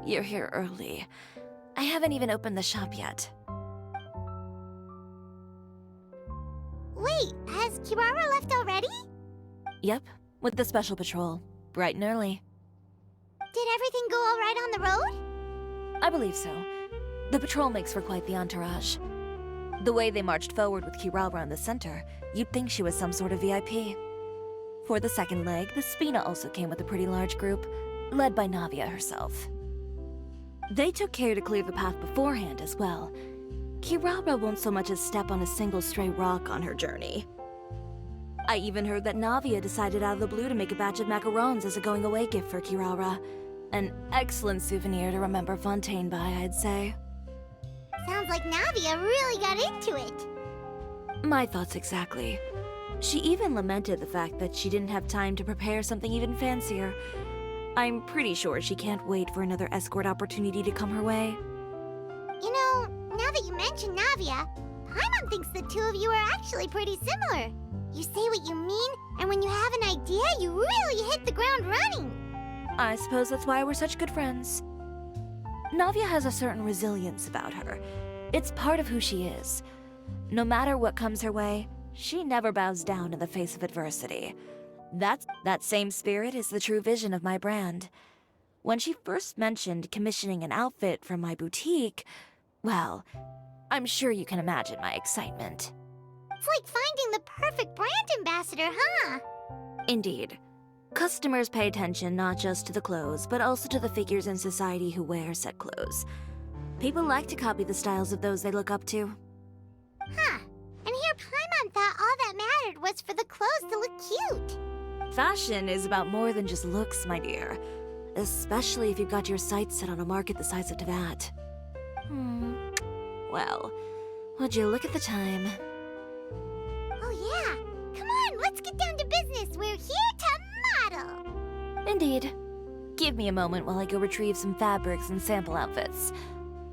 You're here early. I haven't even opened the shop yet. Wait, has Chiori left already? Yep, with the special patrol. Bright and early. Did everything go all right on the road? I believe so. The patrol makes for quite the entourage. The way they marched forward with Chiori in the center, you'd think she was some sort of VIP. For the second leg, the Spina also came with a pretty large group, led by Navia herself. They took care to clear the path beforehand as well. Chiori won't so much as step on a single stray rock on her journey. I even heard that Navia decided out of the blue to make a batch of macarons as a going-away gift for Chiori. An excellent souvenir to remember Fontaine by, I'd say. Sounds like Navia really got into it. My thoughts exactly. She even lamented the fact that she didn't have time to prepare something even fancier. I'm pretty sure she can't wait for another escort opportunity to come her way. You know, now that you mention Navia, Paimon thinks the two of you are actually pretty similar. You say what you mean, and when you have an idea, you really hit the ground running. I suppose that's why we're such good friends. Navia has a certain resilience about her. It's part of who she is. No matter what comes her way, she never bows down in the face of adversity. That same spirit is the true vision of my brand. When she first mentioned commissioning an outfit from my boutique, well, I'm sure you can imagine my excitement. It's like finding the perfect brand ambassador, huh? Indeed. Customers pay attention not just to the clothes, but also to the figures in society who wear said clothes. People like to copy the styles of those they look up to. Huh. And here Paimon thought all that mattered was for the clothes to look cute. Fashion is about more than just looks, my dear. Especially if you've got your sights set on a market the size of Teyvat. Well, would you look at the time? Oh yeah! Come on, let's get down to business! We're here to model! Indeed. Give me a moment while I go retrieve some fabrics and sample outfits.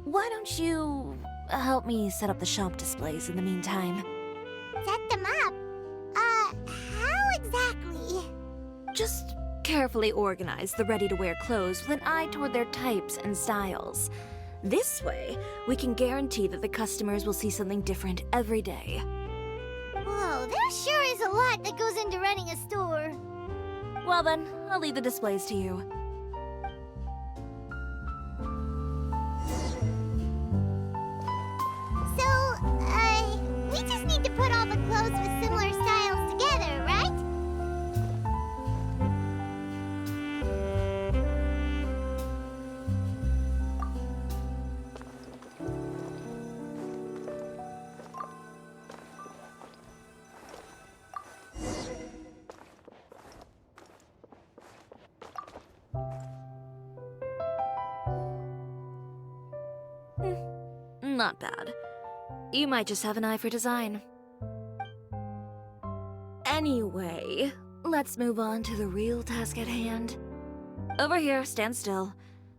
Why don't you help me set up the shop displays in the meantime? Set them up? How exactly? Just carefully organize the ready-to-wear clothes with an eye toward their types and styles. This way, we can guarantee that the customers will see something different every day. Whoa, there sure is a lot that goes into running a store. Well then, I'll leave the displays to you. So, we just need to put all the clothes with similar styles together, right? Not bad. You might just have an eye for design. Anyway, let's move on to the real task at hand. Over here, stand still.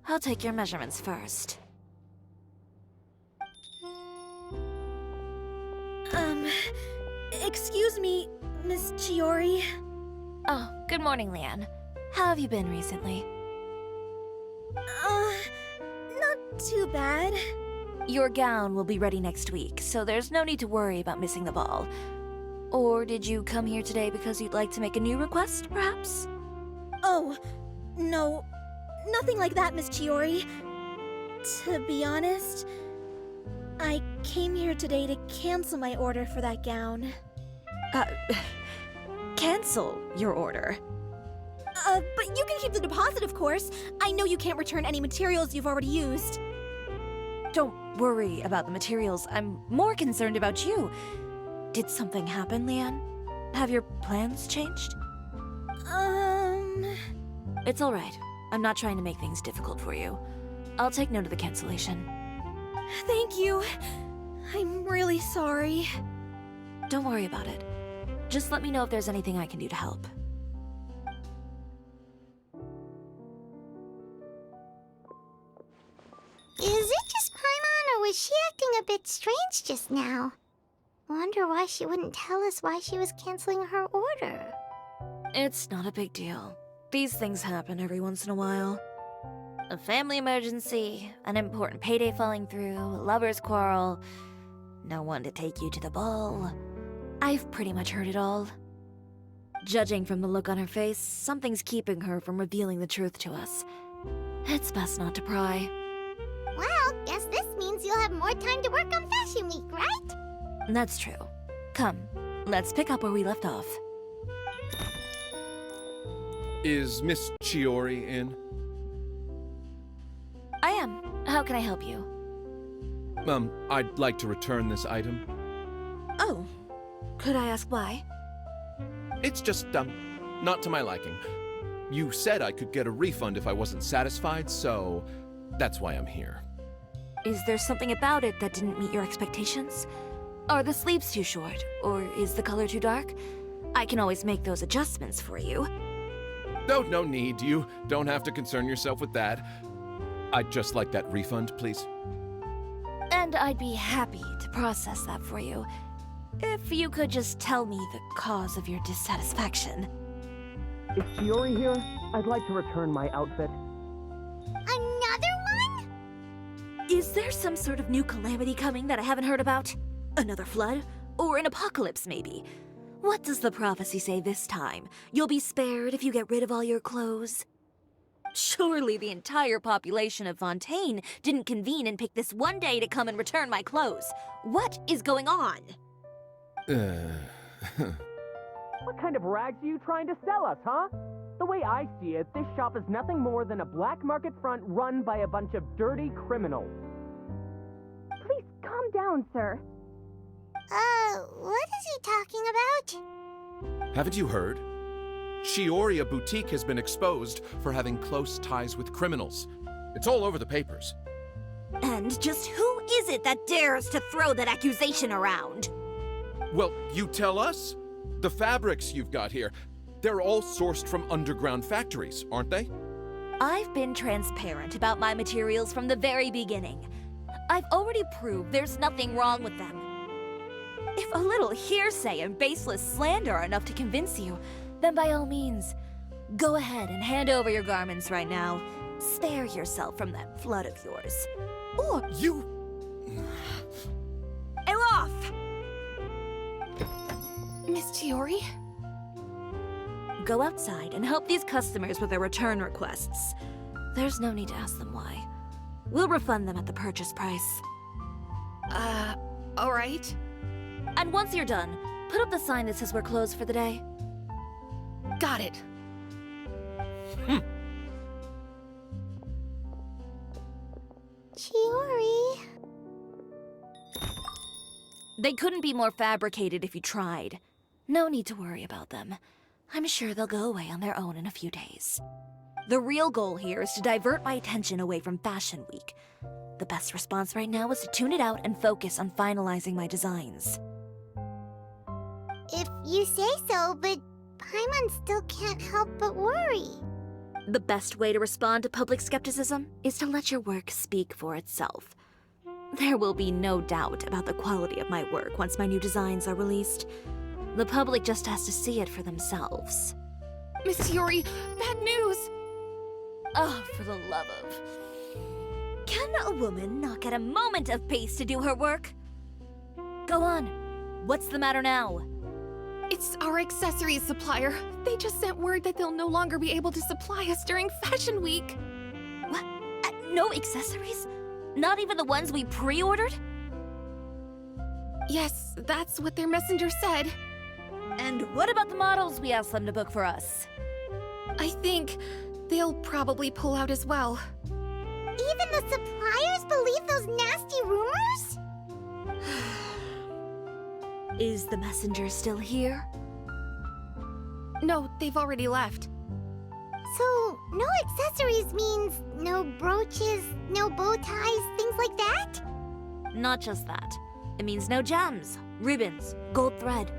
I'll take your measurements first. Excuse me, Miss Chiori. Oh, good morning, Leanne. How have you been recently? Not too bad. Your gown will be ready next week, so there's no need to worry about missing the ball. Or did you come here today because you'd like to make a new request, perhaps? Oh, no, nothing like that, Miss Chiori. To be honest, I came here today to cancel my order for that gown. Cancel your order. But you can keep the deposit, of course. I know you can't return any materials you've already used. Don't worry about the materials. I'm more concerned about you. Did something happen, Leanne? Have your plans changed? It's all right. I'm not trying to make things difficult for you. I'll take note of the cancellation. Thank you. I'm really sorry. Don't worry about it. Just let me know if there's anything I can do to help. Is it just Paimon, or was she acting a bit strange just now? Wonder why she wouldn't tell us why she was canceling her order. It's not a big deal. These things happen every once in a while. A family emergency, an important payday falling through, a lover's quarrel, no one to take you to the ball. I've pretty much heard it all. Judging from the look on her face, something's keeping her from revealing the truth to us. It's best not to pry. Well, guess this means you'll have more time to work on Fashion Week, right? That's true. Come, let's pick up where we left off. Is Miss Chiori in? I am. How can I help you? I'd like to return this item. Oh, could I ask why? It's just, not to my liking. You said I could get a refund if I wasn't satisfied, so that's why I'm here. Is there something about it that didn't meet your expectations? Are the sleeves too short, or is the color too dark? I can always make those adjustments for you. No need. You don't have to concern yourself with that. I'd just like that refund, please. And I'd be happy to process that for you, if you could just tell me the cause of your dissatisfaction. Is Chiori here? I'd like to return my outfit. Another one? Is there some sort of new calamity coming that I haven't heard about? Another flood? Or an apocalypse, maybe? What does the prophecy say this time? You'll be spared if you get rid of all your clothes? Surely the entire population of Fontaine didn't convene and pick this one day to come and return my clothes. What is going on? What kind of rags are you trying to sell us, huh? The way I see it, this shop is nothing more than a black market front run by a bunch of dirty criminals. Please calm down, sir. What is he talking about? Haven't you heard? Chiori Boutique has been exposed for having close ties with criminals. It's all over the papers. And just who is it that dares to throw that accusation around? Well, you tell us. The fabrics you've got here, they're all sourced from underground factories, aren't they? I've been transparent about my materials from the very beginning. I've already proved there's nothing wrong with them. If a little hearsay and baseless slander are enough to convince you, then by all means, go ahead and hand over your garments right now. Spare yourself from that flood of yours. Or You... Elof! Miss Chiori? Go outside and help these customers with their return requests. There's no need to ask them why. We'll refund them at the purchase price. Alright. And once you're done, put up the sign that says we're closed for the day. Got it. Chiori. They couldn't be more fabricated if you tried. No need to worry about them. I'm sure they'll go away on their own in a few days. The real goal here is to divert my attention away from Fashion Week. The best response right now is to tune it out and focus on finalizing my designs. If you say so, but Paimon still can't help but worry. The best way to respond to public skepticism is to let your work speak for itself. There will be no doubt about the quality of my work once my new designs are released. The public just has to see it for themselves. Miss Chiori, bad news! Oh, for the love of... Can a woman not get a moment of peace to do her work? Go on. What's the matter now? It's our accessories supplier. They just sent word that they'll no longer be able to supply us during Fashion Week. What? No accessories? Not even the ones we pre-ordered? Yes, that's what their messenger said. And what about the models we asked them to book for us? I think they'll probably pull out as well. Even the suppliers believe those nasty rumors? Is the messenger still here? No, they've already left. So, no accessories means no brooches, no bow ties, things like that? Not just that. It means no gems, ribbons, gold thread,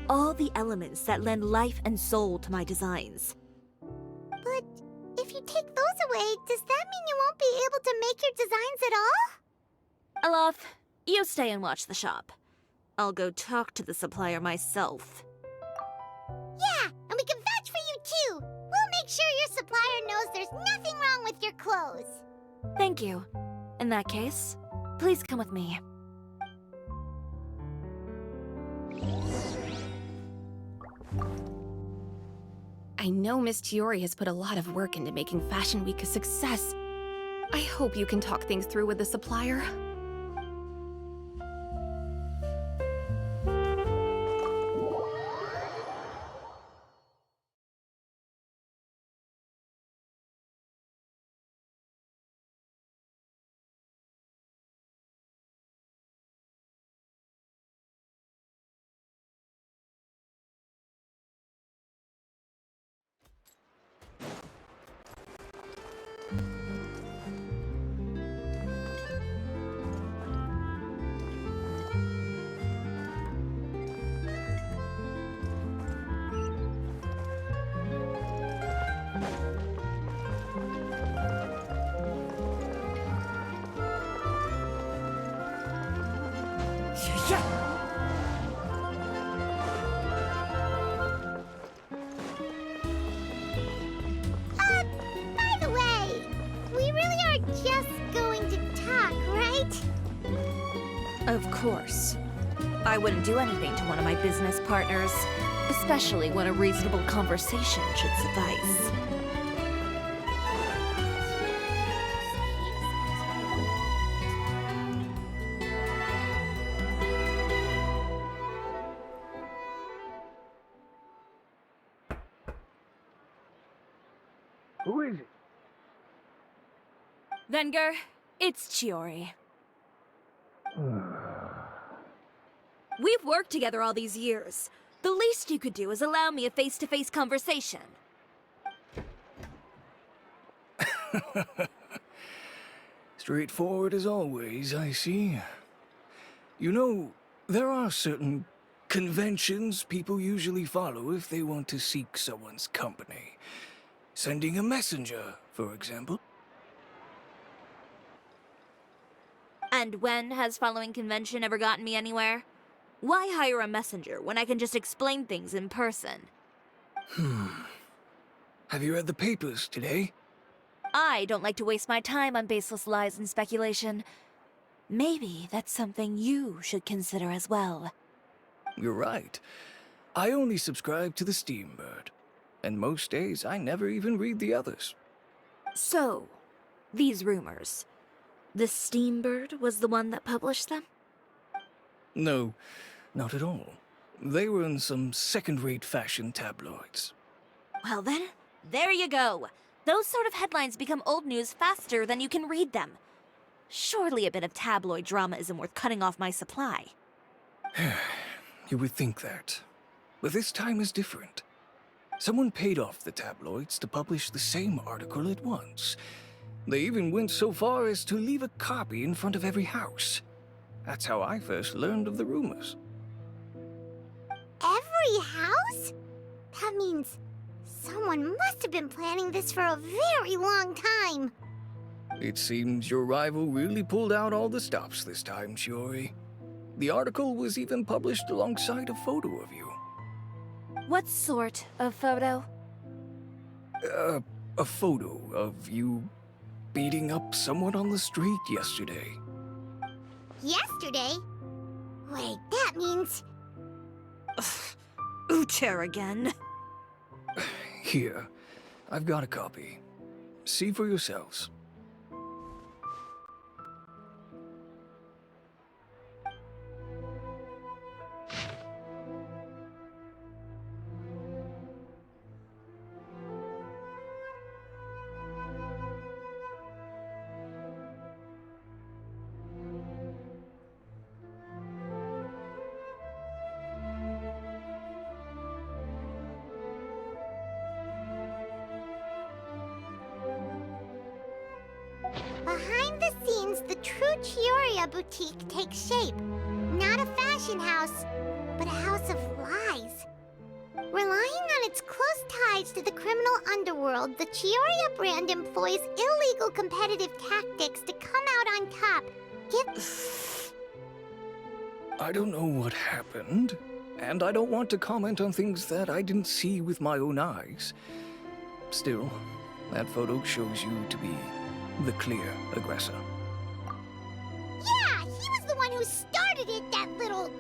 all the elements that lend life and soul to my designs. But if you take those away, does that mean you won't be able to make your designs at all? Alof, you stay and watch the shop. I'll go talk to the supplier myself. Yeah, and we can vouch for you too. We'll make sure your supplier knows there's nothing wrong with your clothes. Thank you. In that case, please come with me. I know Miss Chiori has put a lot of work into making Fashion Week a success. I hope you can talk things through with the supplier. By the way, we really are just going to talk, right? Of course. I wouldn't do anything to one of my business partners, especially when a reasonable conversation should suffice. Who is it? Venger, it's Chiori. We've worked together all these years. The least you could do is allow me a face-to-face conversation. Straightforward as always, I see. You know, there are certain conventions people usually follow if they want to seek someone's company. Sending a messenger, for example. And when has following convention ever gotten me anywhere? Why hire a messenger when I can just explain things in person? Have you read the papers today? I don't like to waste my time on baseless lies and speculation. Maybe that's something you should consider as well. You're right. I only subscribe to the Steambird. And most days, I never even read the others. So, these rumors. The Steambird was the one that published them? No, not at all. They were in some second-rate fashion tabloids. Well then, there you go. Those sort of headlines become old news faster than you can read them. Surely a bit of tabloid drama isn't worth cutting off my supply. You would think that. But this time is different. Someone paid off the tabloids to publish the same article at once. They even went so far as to leave a copy in front of every house. That's how I first learned of the rumors. Every house? That means someone must have been planning this for a very long time. It seems your rival really pulled out all the stops this time, Chiori. The article was even published alongside a photo of you. What sort of photo? A photo of you beating up someone on the street yesterday. Yesterday? Wait, that means... Ucher again. Here, I've got a copy. See for yourselves. Behind the scenes, the true Chiori boutique takes shape. Not a fashion house, but a house of lies. Relying on its close ties to the criminal underworld, the Chiori brand employs illegal competitive tactics to come out on top. I don't know what happened, and I don't want to comment on things that I didn't see with my own eyes. Still, that photo shows you to be the clear aggressor. Yeah, he was the one who started it, that little...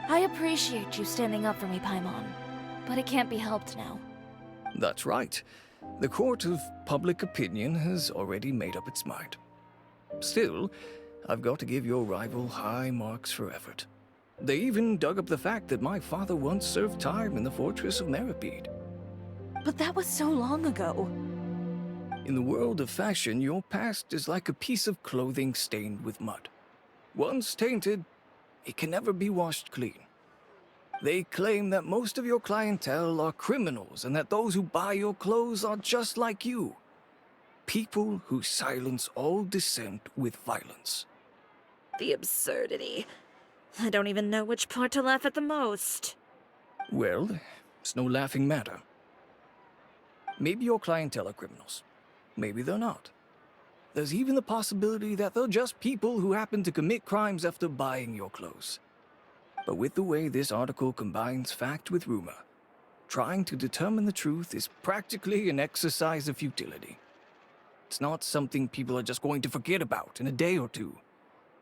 I appreciate you standing up for me, Paimon, but it can't be helped now. That's right. The court of public opinion has already made up its mind. Still, I've got to give your rival high marks for effort. They even dug up the fact that my father once served time in the fortress of Meropide. But that was so long ago. In the world of fashion, your past is like a piece of clothing stained with mud. Once tainted, it can never be washed clean. They claim that most of your clientele are criminals and that those who buy your clothes are just like you. People who silence all dissent with violence. The absurdity. I don't even know which part to laugh at the most. Well, it's no laughing matter. Maybe your clientele are criminals. Maybe they're not. There's even the possibility that they're just people who happen to commit crimes after buying your clothes. But with the way this article combines fact with rumor, trying to determine the truth is practically an exercise of futility. It's not something people are just going to forget about in a day or two,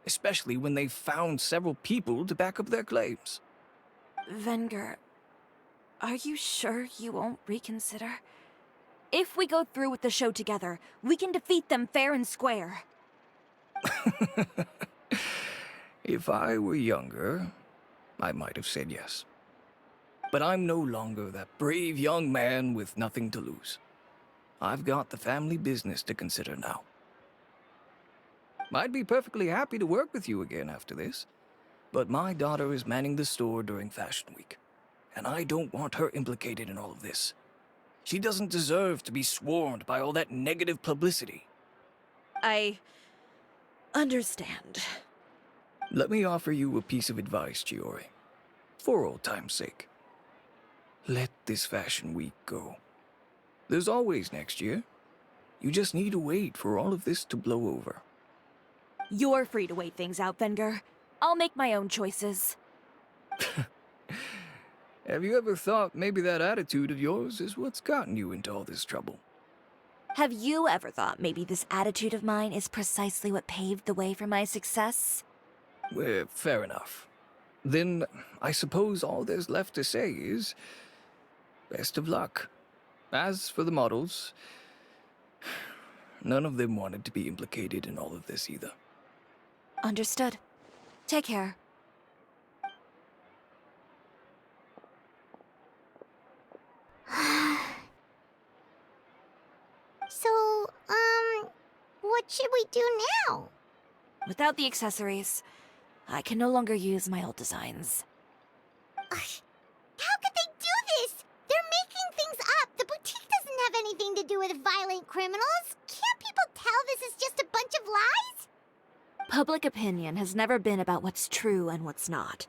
especially when they've found several people to back up their claims. Venger, are you sure you won't reconsider? If we go through with the show together, we can defeat them fair and square. If I were younger, I might have said yes. But I'm no longer that brave young man with nothing to lose. I've got the family business to consider now. I'd be perfectly happy to work with you again after this, but my daughter is manning the store during Fashion Week, and I don't want her implicated in all of this. She doesn't deserve to be swarmed by all that negative publicity. I understand. Let me offer you a piece of advice, Chiori. For old time's sake. Let this Fashion Week go. There's always next year. You just need to wait for all of this to blow over. You're free to wait things out, Venger. I'll make my own choices. Have you ever thought maybe that attitude of yours is what's gotten you into all this trouble? Have you ever thought maybe this attitude of mine is precisely what paved the way for my success? Well, fair enough. Then I suppose all there's left to say is best of luck. As for the models, none of them wanted to be implicated in all of this either. Understood. Take care. So, what should we do now? Without the accessories, I can no longer use my old designs. How could they do this? They're making things up. The boutique doesn't have anything to do with violent criminals. Can't people tell this is just a bunch of lies? Public opinion has never been about what's true and what's not.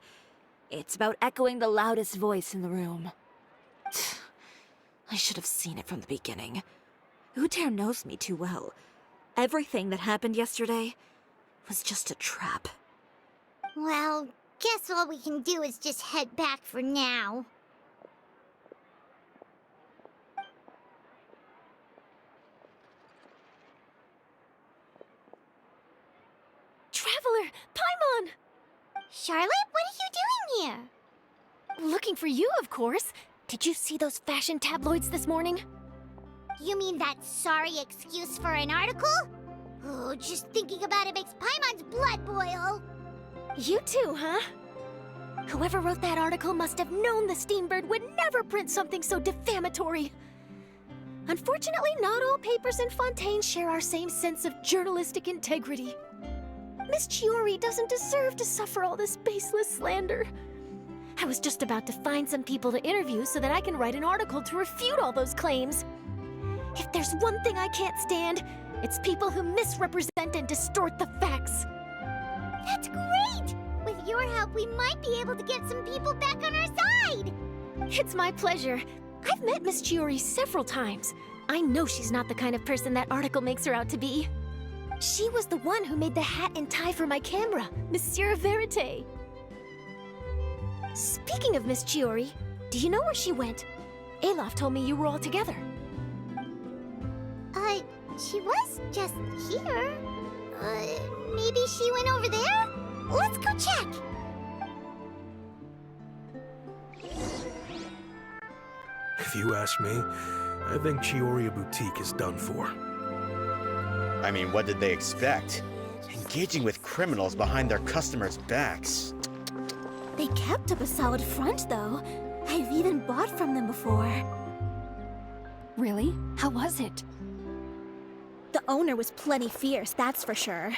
It's about echoing the loudest voice in the room. I should have seen it from the beginning. Uter knows me too well. Everything that happened yesterday was just a trap. Well, guess all we can do is just head back for now. Traveler! Paimon! Charlotte, what are you doing here? Looking for you, of course. Did you see those fashion tabloids this morning? You mean that sorry excuse for an article? Oh, just thinking about it makes Paimon's blood boil. You too, huh? Whoever wrote that article must have known the Steambird would never print something so defamatory. Unfortunately, not all papers in Fontaine share our same sense of journalistic integrity. Miss Chiori doesn't deserve to suffer all this baseless slander. I was just about to find some people to interview so that I can write an article to refute all those claims. If there's one thing I can't stand, it's people who misrepresent and distort the facts. That's great! With your help, we might be able to get some people back on our side! It's my pleasure. I've met Miss Chiori several times. I know she's not the kind of person that article makes her out to be. She was the one who made the hat and tie for my camera, Monsieur Verite. Speaking of Miss Chiori, do you know where she went? Alof told me you were all together. She was just here. Maybe she went over there? Let's go check! If you ask me, I think Chiori Boutique is done for. I mean, what did they expect? Engaging with criminals behind their customers' backs. They kept up a solid front, though. I've even bought from them before. Really? How was it? The owner was plenty fierce, that's for sure.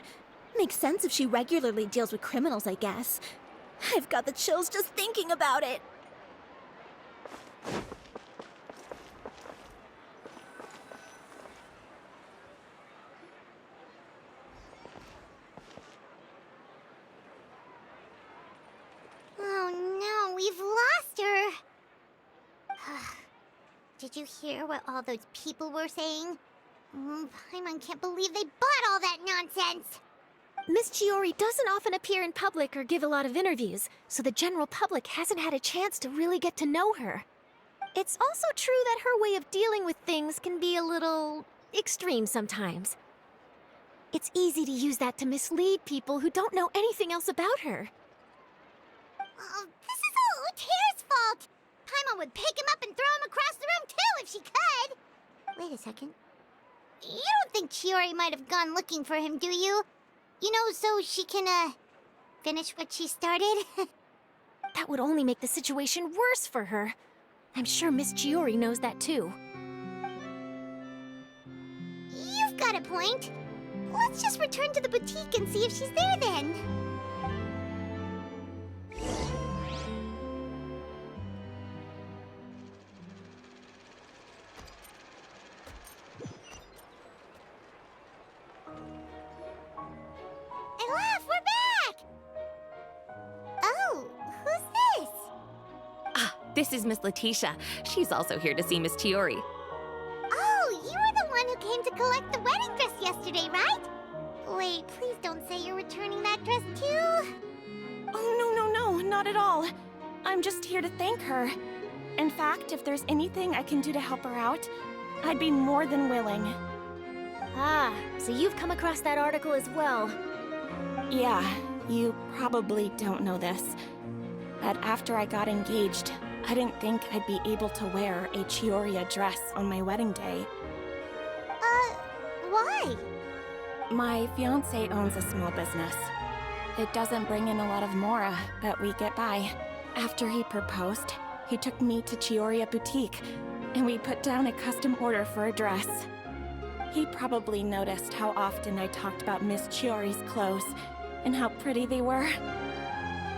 Makes sense if she regularly deals with criminals, I guess. I've got the chills just thinking about it. Oh no, we've lost her. Did you hear what all those people were saying? Paimon can't believe they bought all that nonsense! Miss Chiori doesn't often appear in public or give a lot of interviews, so the general public hasn't had a chance to really get to know her. It's also true that her way of dealing with things can be a little extreme sometimes. It's easy to use that to mislead people who don't know anything else about her. Oh, this is all Uter's fault! Paimon would pick him up and throw him across the room too if she could! Wait a second. You don't think Chiori might have gone looking for him, do you? You know, so she can, finish what she started? That would only make the situation worse for her. I'm sure Miss Chiori knows that too. You've got a point. Let's just return to the boutique and see if she's there then. This is Miss Letitia. She's also here to see Miss Chiori. Oh, you were the one who came to collect the wedding dress yesterday, right? Wait, please don't say you're returning that dress too. Oh, no, not at all. I'm just here to thank her. In fact, if there's anything I can do to help her out, I'd be more than willing. Ah, so you've come across that article as well. Yeah, you probably don't know this, but after I got engaged, I didn't think I'd be able to wear a Chiori dress on my wedding day. Why? My fiancé owns a small business. It doesn't bring in a lot of mora, but we get by. After he proposed, he took me to Chiori Boutique, and we put down a custom order for a dress. He probably noticed how often I talked about Miss Chiori's clothes, and how pretty they were.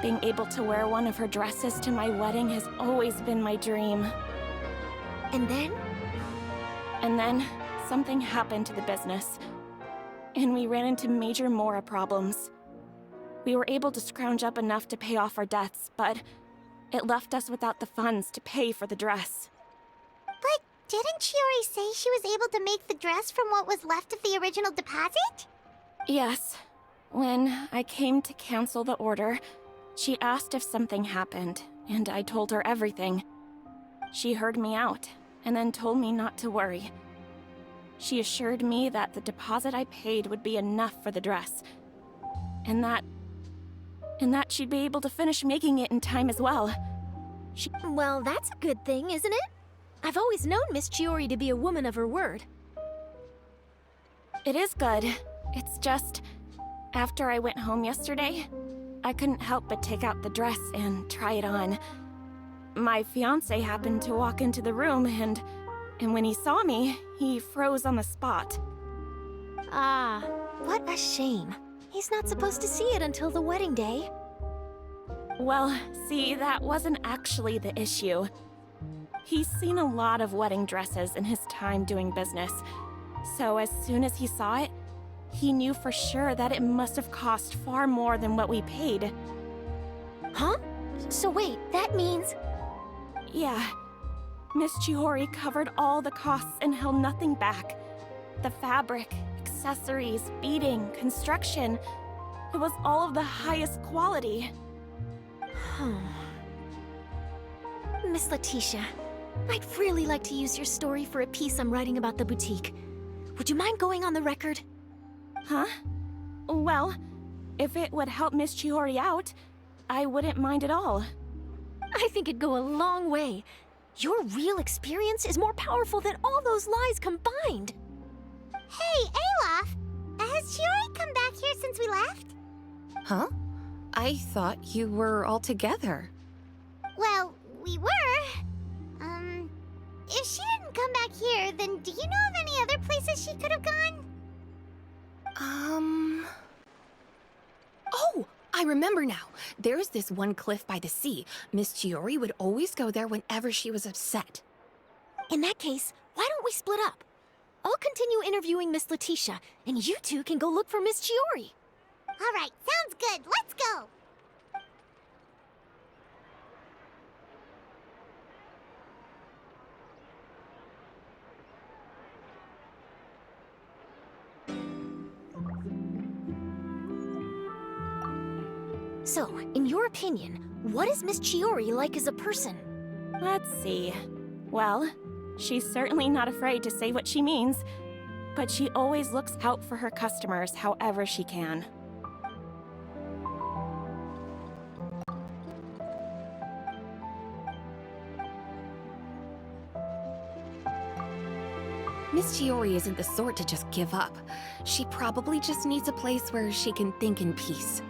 Being able to wear one of her dresses to my wedding has always been my dream. And then? And then, something happened to the business, and we ran into major mora problems. We were able to scrounge up enough to pay off our debts, but it left us without the funds to pay for the dress. But didn't Chiori say she was able to make the dress from what was left of the original deposit? Yes. When I came to cancel the order, she asked if something happened, and I told her everything. She heard me out, and then told me not to worry. She assured me that the deposit I paid would be enough for the dress, and that she'd be able to finish making it in time as well. Well, that's a good thing, isn't it? I've always known Miss Chiori to be a woman of her word. It is good. It's just, after I went home yesterday, I couldn't help but take out the dress and try it on. My fiancé happened to walk into the room, and when he saw me, he froze on the spot. Ah, what a shame. He's not supposed to see it until the wedding day. Well, see, that wasn't actually the issue. He's seen a lot of wedding dresses in his time doing business, so as soon as he saw it, he knew for sure that it must have cost far more than what we paid. Huh? So wait, that means... Yeah. Miss Chiori covered all the costs and held nothing back. The fabric, accessories, beading, construction. It was all of the highest quality. Miss Letitia, I'd really like to use your story for a piece I'm writing about the boutique. Would you mind going on the record? Huh? Well, if it would help Miss Chiori out, I wouldn't mind at all. I think it'd go a long way. Your real experience is more powerful than all those lies combined. Hey, Olaf! Has Chiori come back here since we left? Huh? I thought you were all together. Well, we were. If she didn't come back here, then do you know of any other places she could have gone? Oh, I remember now. There's this one cliff by the sea. Miss Chiori would always go there whenever she was upset. In that case, why don't we split up? I'll continue interviewing Miss Letitia, and you two can go look for Miss Chiori. All right, sounds good. Let's go. So, in your opinion, what is Miss Chiori like as a person? Let's see. Well, she's certainly not afraid to say what she means, but she always looks out for her customers however she can. Miss Chiori isn't the sort to just give up. She probably just needs a place where she can think in peace.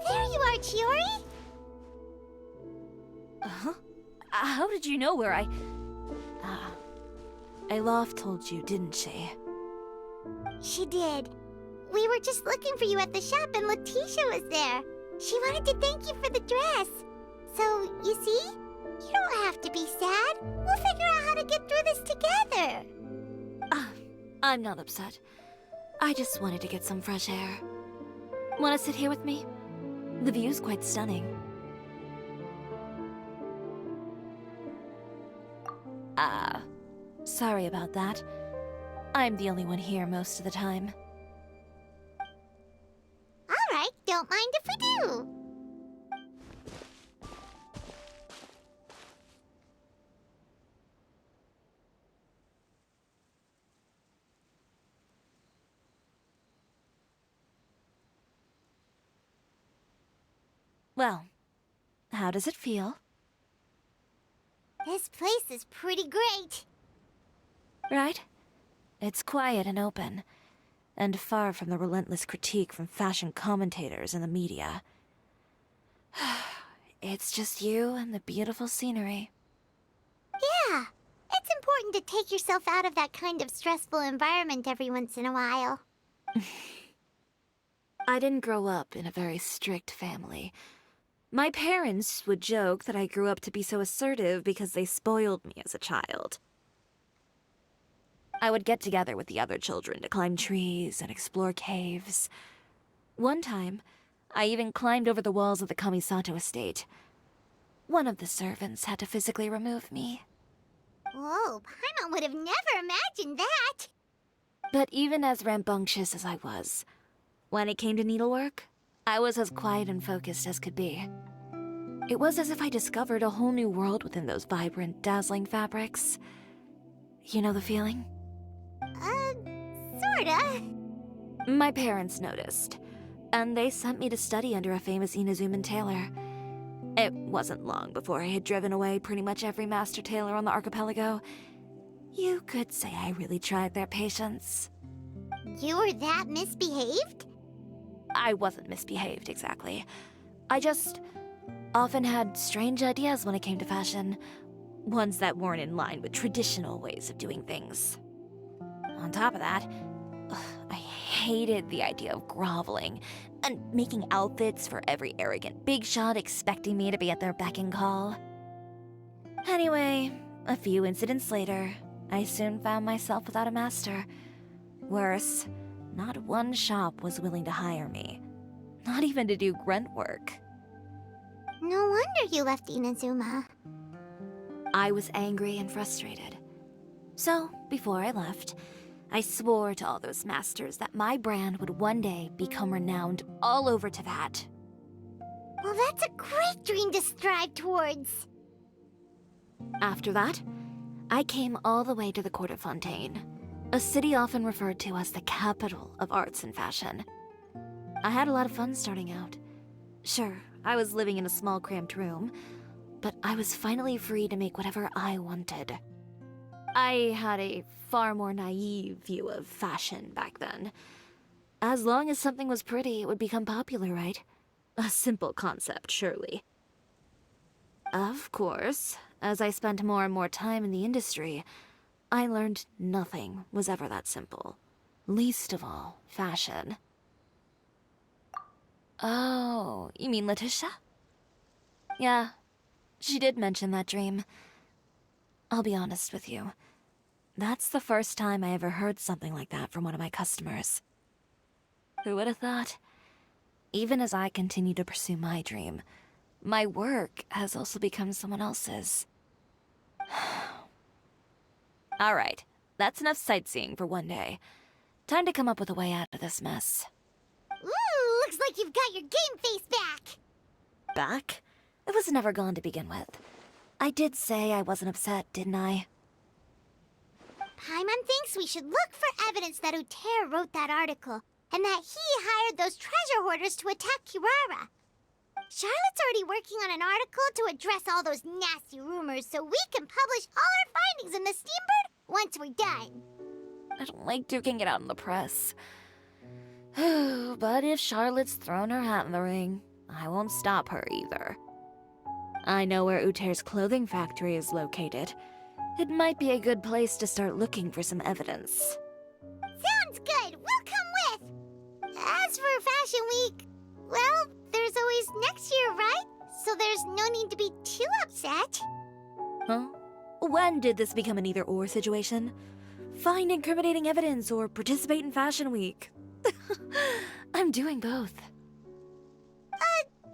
There you are, Chiori! Huh? How did you know where I... Olaf told you, didn't she? She did. We were just looking for you at the shop and Letitia was there. She wanted to thank you for the dress. So, you see? You don't have to be sad. We'll figure out how to get through this together. I'm not upset. I just wanted to get some fresh air. Want to sit here with me? The view's quite stunning. Sorry about that. I'm the only one here most of the time. All right, don't mind if we do. Well, how does it feel? This place is pretty great. Right? It's quiet and open, and far from the relentless critique from fashion commentators and the media. It's just you and the beautiful scenery. Yeah, it's important to take yourself out of that kind of stressful environment every once in a while. I didn't grow up in a very strict family. My parents would joke that I grew up to be so assertive because they spoiled me as a child. I would get together with the other children to climb trees and explore caves. One time, I even climbed over the walls of the Kamisato estate. One of the servants had to physically remove me. Whoa, Paimon would have never imagined that! But even as rambunctious as I was, when it came to needlework, I was as quiet and focused as could be. It was as if I discovered a whole new world within those vibrant, dazzling fabrics. You know the feeling? Sorta. My parents noticed, and they sent me to study under a famous Inazuman tailor. It wasn't long before I had driven away pretty much every master tailor on the archipelago. You could say I really tried their patience. You were that misbehaved? I wasn't misbehaved, exactly. I just often had strange ideas when it came to fashion. Ones that weren't in line with traditional ways of doing things. On top of that, I hated the idea of groveling, and making outfits for every arrogant big shot expecting me to be at their beck and call. Anyway, a few incidents later, I soon found myself without a master. Worse, not one shop was willing to hire me. Not even to do grunt work. No wonder you left Inazuma. I was angry and frustrated. So, before I left, I swore to all those masters that my brand would one day become renowned all over Teyvat. Well, that's a great dream to strive towards. After that, I came all the way to the court of Fontaine, a city often referred to as the capital of arts and fashion. I had a lot of fun starting out. Sure, I was living in a small cramped room, but I was finally free to make whatever I wanted. I had a far more naive view of fashion back then. As long as something was pretty, it would become popular, right? A simple concept, surely. Of course, as I spent more and more time in the industry, I learned nothing was ever that simple. Least of all, fashion. Oh, you mean Letitia? Yeah, she did mention that dream. I'll be honest with you. That's the first time I ever heard something like that from one of my customers. Who would have thought? Even as I continue to pursue my dream, my work has also become someone else's. Alright, that's enough sightseeing for one day. Time to come up with a way out of this mess. Ooh, looks like you've got your game face back! Back? It was never gone to begin with. I did say I wasn't upset, didn't I? Paimon thinks we should look for evidence that Uter wrote that article, and that he hired those treasure hoarders to attack Kirara. Charlotte's already working on an article to address all those nasty rumors so we can publish all our findings in the Steambird once we're done. I don't like duking it out in the press. But if Charlotte's thrown her hat in the ring, I won't stop her either. I know where Uter's clothing factory is located. It might be a good place to start looking for some evidence. Sounds good! We'll come with! As for Fashion Week, well, there's always next year, right? So there's no need to be too upset. Huh? When did this become an either-or situation? Find incriminating evidence or participate in Fashion Week. I'm doing both.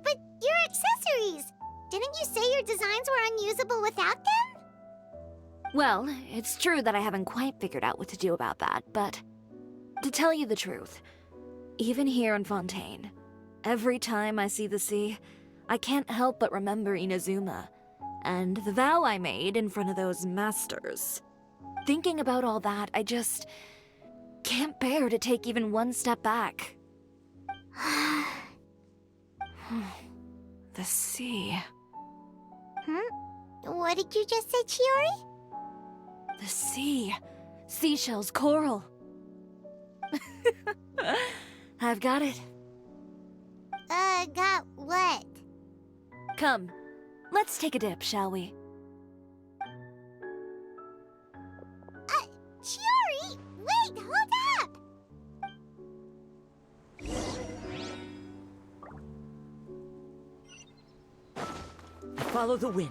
But your accessories! Didn't you say your designs were unusable without them? Well, it's true that I haven't quite figured out what to do about that, but to tell you the truth, even here in Fontaine, every time I see the sea, I can't help but remember Inazuma and the vow I made in front of those masters. Thinking about all that, I just can't bear to take even one step back. The sea. What did you just say, Chiori? The sea. Seashells, coral. I've got it. Got what? Come, let's take a dip, shall we? Chiori! Wait, hold up! Follow the wind.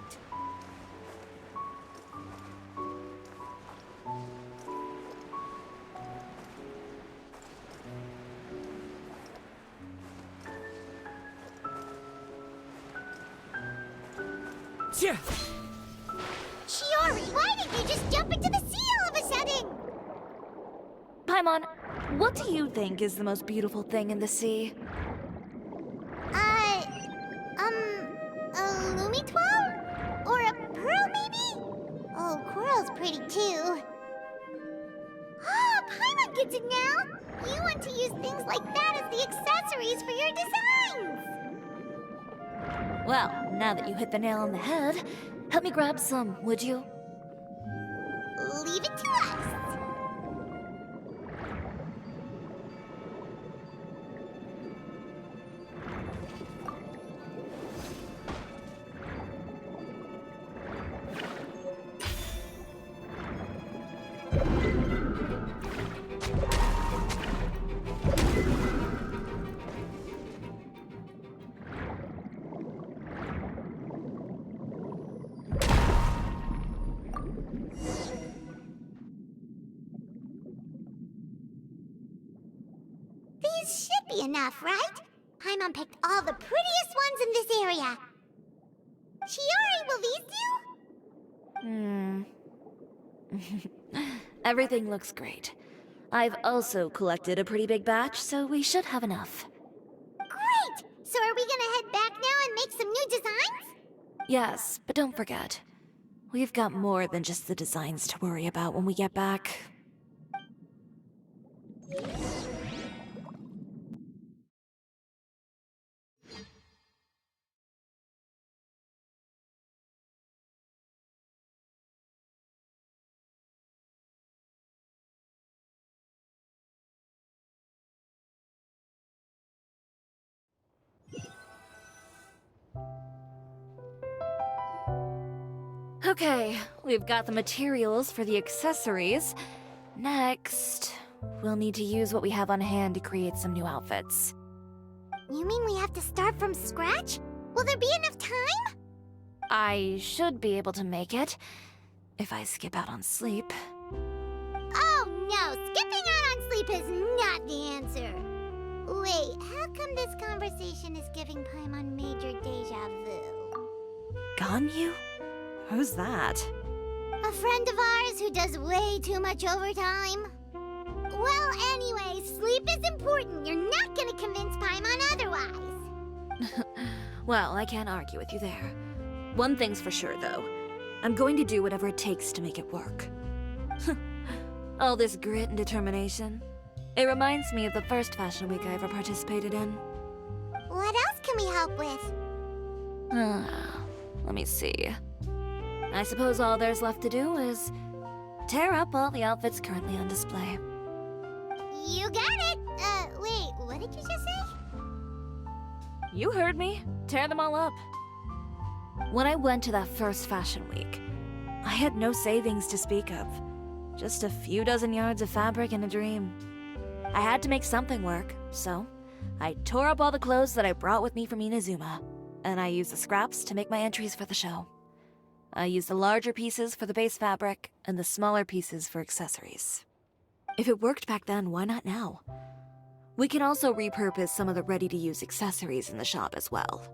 Yeah. Chiori, why did you just jump into the sea all of a sudden? Paimon, what do you think is the most beautiful thing in the sea? A Lumitwell? Or a pearl, maybe? Oh, coral's pretty too. Oh, Paimon gets it now! You want to use things like that as the accessories for your designs! Well, now that you hit the nail on the head, help me grab some, would you? Leave it to us! be enough, right? Paimon picked all the prettiest ones in this area. Chiori, will these do? Everything looks great. I've also collected a pretty big batch, so we should have enough. Great! So are we gonna head back now and make some new designs? Yes, but don't forget, we've got more than just the designs to worry about when we get back. Okay, we've got the materials for the accessories. Next, we'll need to use what we have on hand to create some new outfits. You mean we have to start from scratch? Will there be enough time? I should be able to make it, if I skip out on sleep. Oh no, skipping out on sleep is not the answer. Wait, how come this conversation is giving Paimon major deja vu? Ganyu? Who's that? A friend of ours who does way too much overtime. Well, anyway, sleep is important. You're not gonna convince Paimon otherwise. Well, I can't argue with you there. One thing's for sure, though. I'm going to do whatever it takes to make it work. All this grit and determination. It reminds me of the first fashion week I ever participated in. What else can we help with? Let me see. I suppose all there's left to do is tear up all the outfits currently on display. You got it! Wait, what did you just say? You heard me. Tear them all up. When I went to that first fashion week, I had no savings to speak of. Just a few dozen yards of fabric and a dream. I had to make something work, so I tore up all the clothes that I brought with me from Inazuma, and I used the scraps to make my entries for the show. I used the larger pieces for the base fabric, and the smaller pieces for accessories. If it worked back then, why not now? We can also repurpose some of the ready-to-use accessories in the shop as well.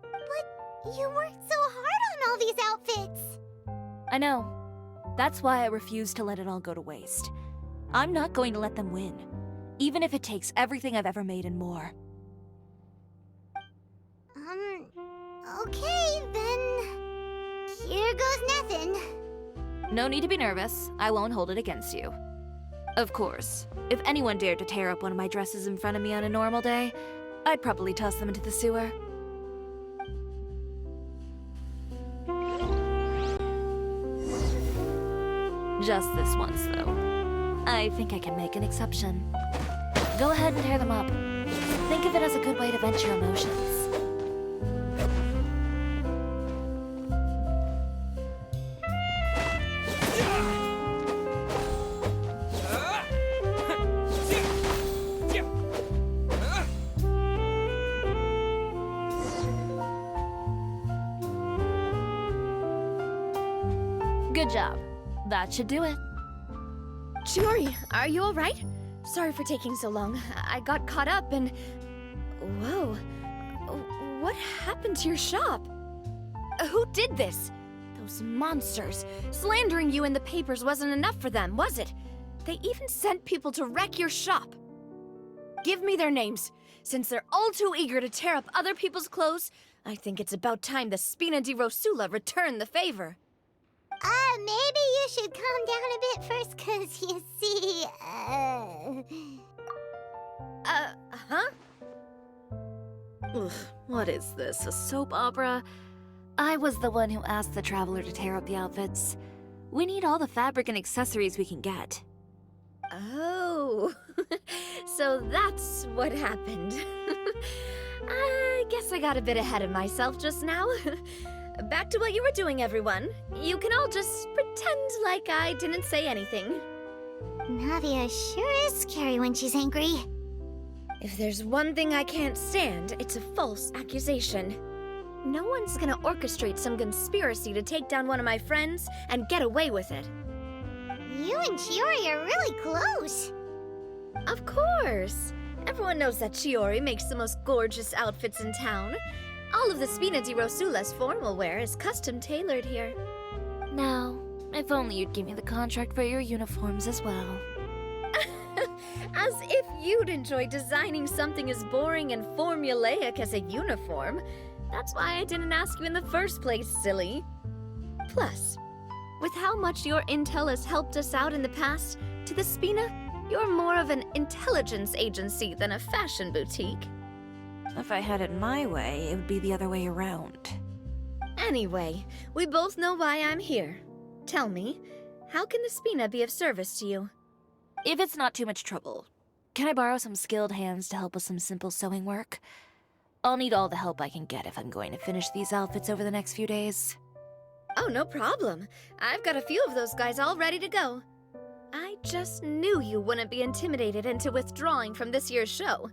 But you worked so hard on all these outfits! I know. That's why I refuse to let it all go to waste. I'm not going to let them win, even if it takes everything I've ever made and more. Okay, then... Here goes nothing. No need to be nervous. I won't hold it against you. Of course, if anyone dared to tear up one of my dresses in front of me on a normal day, I'd probably toss them into the sewer. Just this once, though. I think I can make an exception. Go ahead and tear them up. Think of it as a good way to vent your emotions. Good job. That should do it. Chiori, are you alright? Sorry for taking so long. I got caught up and... Whoa. What happened to your shop? Who did this? Those monsters. Slandering you in the papers wasn't enough for them, was it? They even sent people to wreck your shop. Give me their names. Since they're all too eager to tear up other people's clothes, I think it's about time the Spina di Rosula return the favor. Maybe you should calm down a bit first, 'cause you see, huh? Ugh, what is this, a soap opera? I was the one who asked the traveler to tear up the outfits. We need all the fabric and accessories we can get. Oh, so that's what happened. I guess I got a bit ahead of myself just now. Back to what you were doing, everyone. You can all just pretend like I didn't say anything. Nadia sure is scary when she's angry. If there's one thing I can't stand, it's a false accusation. No one's gonna orchestrate some conspiracy to take down one of my friends and get away with it. You and Chiori are really close. Of course. Everyone knows that Chiori makes the most gorgeous outfits in town. All of the Spina di Rosula's formal wear is custom tailored here. Now, if only you'd give me the contract for your uniforms as well. As if you'd enjoy designing something as boring and formulaic as a uniform. That's why I didn't ask you in the first place, silly. Plus, with how much your intel has helped us out in the past, to the Spina, you're more of an intelligence agency than a fashion boutique. If I had it my way, it would be the other way around. Anyway, we both know why I'm here. Tell me, how can the Spina be of service to you? If it's not too much trouble, can I borrow some skilled hands to help with some simple sewing work? I'll need all the help I can get if I'm going to finish these outfits over the next few days. Oh, no problem. I've got a few of those guys all ready to go. I just knew you wouldn't be intimidated into withdrawing from this year's show.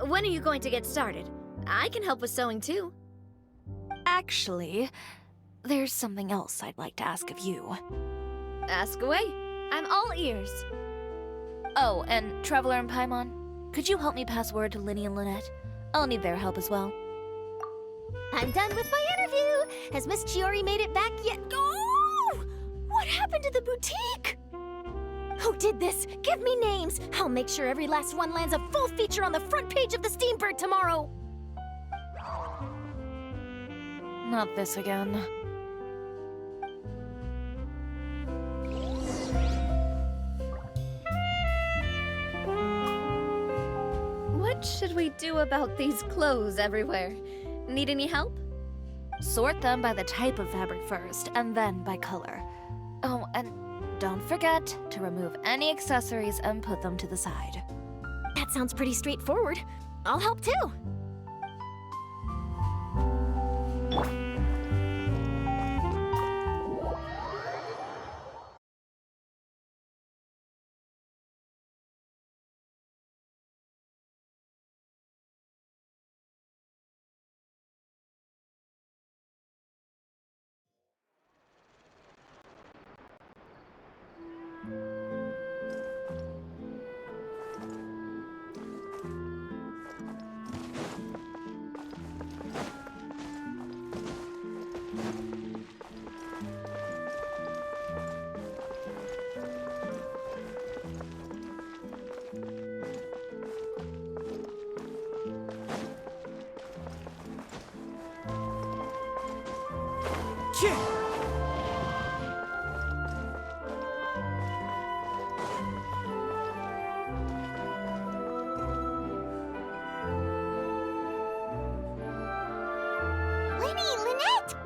When are you going to get started? I can help with sewing too. Actually, there's something else I'd like to ask of you. Ask away. I'm all ears. Oh, and Traveler and Paimon, could you help me pass word to Linny and Lynette? I'll need their help as well. I'm done with my interview. Has Miss Chiori made it back yet? Oh! What happened to the boutique? Who did this? Give me names. I'll make sure every last one lands a full feature on the front page of the Steambird tomorrow. Not this again. What should we do about these clothes everywhere? Need any help? Sort them by the type of fabric first, and then by color. Oh, and don't forget to remove any accessories and put them to the side. That sounds pretty straightforward. I'll help too.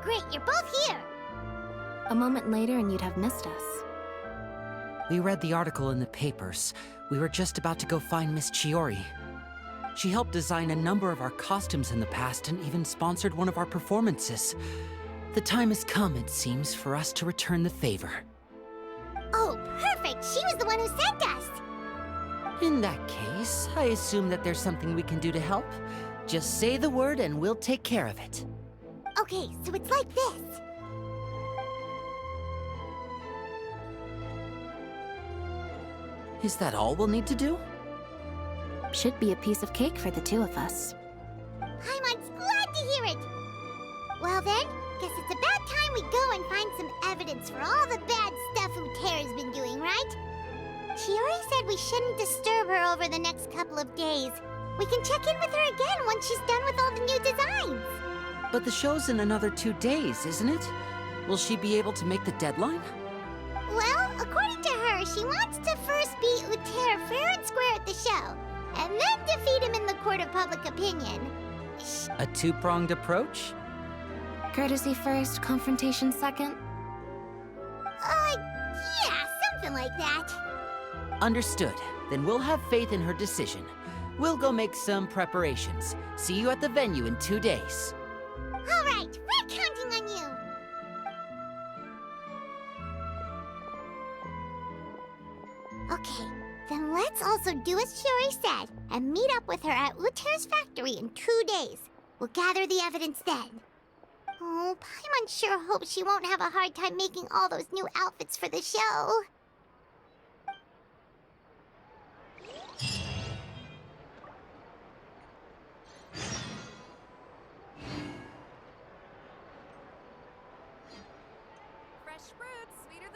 Great, you're both here. A moment later and you'd have missed us. We read the article in the papers. We were just about to go find Miss Chiori. She helped design a number of our costumes in the past and even sponsored one of our performances. The time has come, it seems, for us to return the favor. Oh, perfect! She was the one who sent us! In that case, I assume that there's something we can do to help. Just say the word and we'll take care of it. Okay, so it's like this. Is that all we'll need to do? Should be a piece of cake for the two of us. Paimon's glad to hear it! Well then, guess it's about time we go and find some evidence for all the bad stuff Utera's been doing, right? Chiori said we shouldn't disturb her over the next couple of days. We can check in with her again once she's done with all the new designs. But the show's in another 2 days, isn't it? Will she be able to make the deadline? Well, according to her, she wants to first beat Utera fair and square at the show, and then defeat him in the court of public opinion. A two-pronged approach? Courtesy first, confrontation second? Yeah, something like that. Understood. Then we'll have faith in her decision. We'll go make some preparations. See you at the venue in 2 days. All right, we're counting on you. Okay, then let's also do as Chiori said and meet up with her at Utera's factory in 2 days. We'll gather the evidence then. Oh, Paimon sure hopes she won't have a hard time making all those new outfits for the show. spritz, sweeter